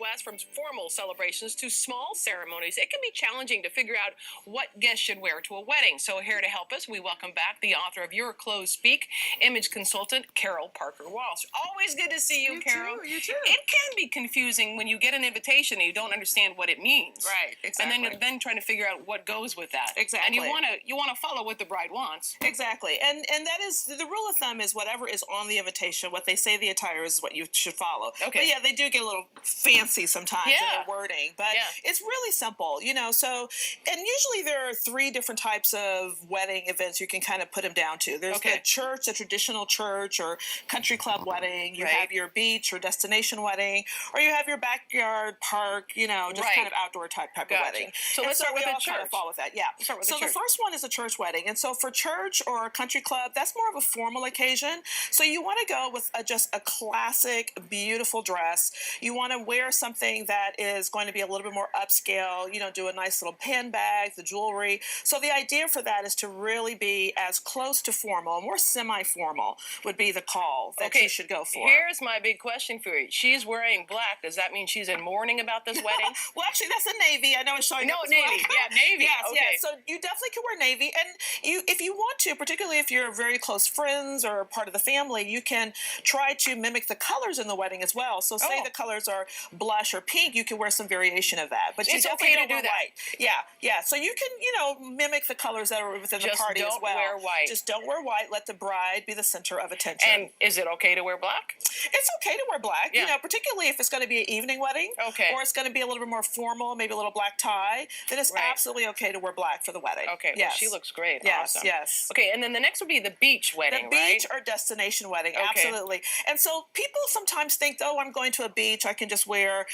West, from formal celebrations to small ceremonies, it can be challenging to figure out what guests should wear to a wedding. So here to help us, we welcome back the author of Your Clothes Speak, image consultant Carol Parker Walsh. Always good to see you, Carol. You too. It can be confusing when you get an invitation and you don't understand what it means. Right, exactly. And then you're trying to figure out what goes with that. Exactly. And you want to follow what the bride wants. Exactly. And that is the rule of thumb, is whatever is on the invitation, what they say the attire is what you should follow. Okay. But yeah, they do get a little fancy sometimes in Yeah. their wording, but it's really simple, so, and usually there are 3 different types of wedding events you can kind of put them down to. There's the church, the traditional church or country club wedding. You have your beach or destination wedding, or you have your backyard park, just kind of outdoor type of wedding. So let's start with the church. Kind of follow with that. Yeah. So the first one is a church wedding. And so for church or a country club, that's more of a formal occasion. So you want to go with just a classic, beautiful dress. You want to wear something that is going to be a little bit more upscale, do a nice little handbag, the jewelry. So the idea for that is to really be as close to formal, more semi-formal would be the call that you should go for. Here's my big question for you. She's wearing black. Does that mean she's in mourning about this wedding? Well, actually, that's a navy. I know it's showing up as navy. black. Yeah, navy. Yes, okay. yes. So you definitely can wear navy. And if you want to, particularly if you're very close friends or part of the family, you can try to mimic the colors in the wedding as well. So say the colors are blush or pink, you can wear some variation of that. But it's you okay to do that. White. Yeah. So you can, mimic the colors that are within the party as well. Just don't wear white. Just don't wear white. Let the bride be the center of attention. And is it okay to wear black? It's okay to wear black, particularly if it's going to be an evening wedding. Okay. Or it's going to be a little bit more formal, maybe a little black tie. Then it's absolutely okay to wear black for the wedding. Okay. Yes. Well, she looks great. Yes. Awesome. Yes. Okay. And then the next would be the beach wedding, The beach or destination wedding. Okay. Absolutely. And so people sometimes think, I'm going to a beach, I can just wear,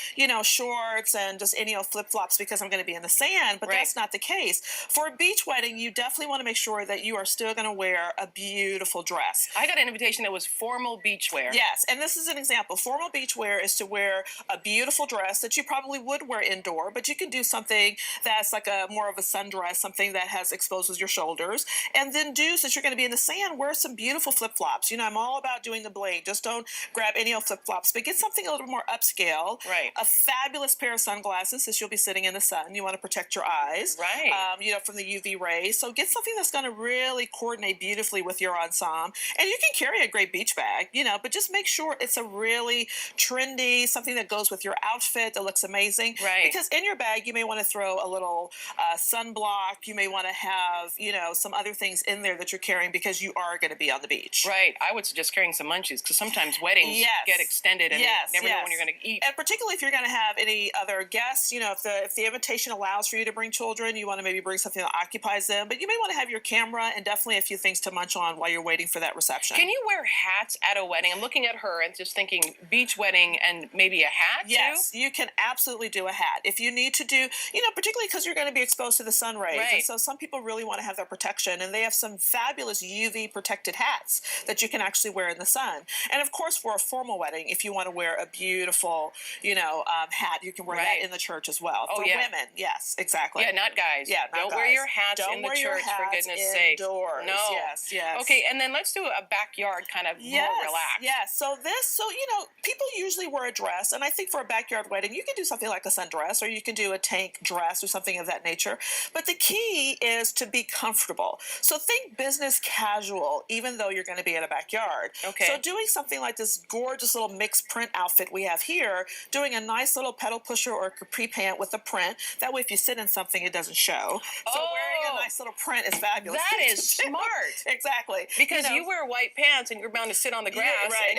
shorts and just any flip-flops because I'm going to be in the sand. But that's not the case. For a beach wedding, you definitely want to make sure that you are still going to wear a beautiful dress. I got an invitation that was formal beach wear. Yes. And this is an example. Formal beach wear is to wear a beautiful dress that you probably would wear indoor, but you can do something that's like more of a sundress, something that exposes your shoulders. And then since you're going to be in the sand, wear some beautiful flip-flops. I'm all about doing the bling. Just don't grab any old flip-flops, but get something a little more upscale. Right. A fabulous pair of sunglasses, since you'll be sitting in the sun. You want to protect your eyes. Right. From the UV rays. So get something that's going to really coordinate beautifully with your ensemble. And you can carry a great beach bag, but just make sure it's a really trendy, something that goes with your outfit that looks amazing. Right. Because in your bag, you may want to throw a little sunblock. You may want to have, some other things in there that you're carrying because you are going to be on the beach. Right. I would suggest carrying some munchies because sometimes weddings get extended and you never know when you're going to eat. And particularly if you're going to have any other guests, if the invitation allows for you to bring children, you want to maybe bring something that occupies them. But you may want to have your camera and definitely a few things to munch on while you're waiting for that reception. Can you wear hats at a wedding? I'm looking at her and just thinking beach wedding and maybe a hat Yes, too? you can absolutely do a hat. If you need to do, particularly because you're going to be exposed to the sun rays. Right. And so some people really want to have that protection. And they have some fabulous UV protected hats that you can actually wear in the sun. And of course, for a formal wedding, if you want to wear a beautiful, hat, you can wear that in the church as well. For women, yes, exactly. Yeah, not guys. Yeah, not Don't guys. wear your hats Don't in the wear your church, for hats goodness sake. Indoors. No. Yes. Okay, and then let's do a backyard kind of more relaxed. Yes. So people usually wear a dress, and I think for a backyard wedding, you can do something like a sundress, or you can do a tank dress or something of that nature. But the key is to be comfortable. So think business casual, even though you're going to be in a backyard. Okay. So doing something like this gorgeous little mixed print outfit we have here, doing a nice little pedal pusher or capri pant with a print. That way, if you sit in something, it doesn't show. So wearing a nice little print is fabulous. That is smart. Exactly. Because you wear white pants and you're bound to sit on the grass. Right, and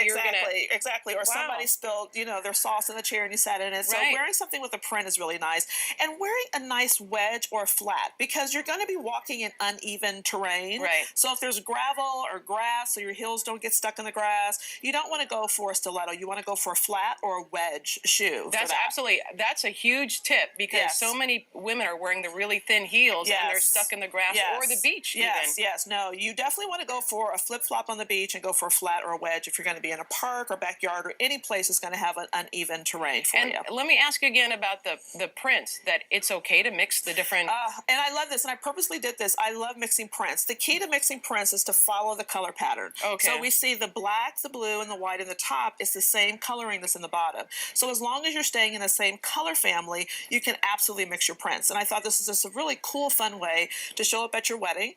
exactly. Or somebody spilled, their sauce in the chair and you sat in it. So wearing something with a print is really nice. And wearing a nice wedge or flat, because you're going to be walking in uneven terrain. Right. So if there's gravel or grass so your heels don't get stuck in the grass, you don't want to go for a stiletto. You want to go for a flat or a wedge shoe. That's a huge tip because so many women are wearing the really thin heels and they're stuck in in the grass or the beach. Yes. No, you definitely want to go for a flip flop on the beach and go for a flat or a wedge if you're going to be in a park or backyard or any place that's going to have an uneven terrain for And you. let me ask you again about the prints, that it's okay to mix the different. And I love this, and I purposely did this. I love mixing prints. The key to mixing prints is to follow the color pattern. Okay. So we see the black, the blue, and the white in the top is the same coloring that's in the bottom. So as long as you're staying in the same color family, you can absolutely mix your prints. And I thought this is just a really cool, fun way to show up at your wedding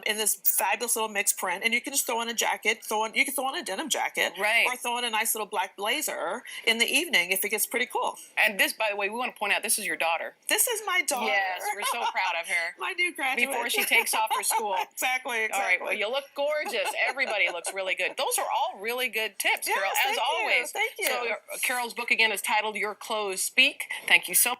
in this fabulous little mixed print. And you can just throw in a jacket, you can throw in a denim jacket, right, or throw in a nice little black blazer in the evening if it gets pretty cool. And this, by the way, we want to point out, this is your daughter. This is my daughter. Yes, we're so proud of her. My new graduate. Before she takes off for school. Exactly. All right, well, you look gorgeous. Everybody looks really good. Those are all really good tips, Carol, as always. Thank you. So Carol's book again is titled Your Clothes Speak. Thank you so much.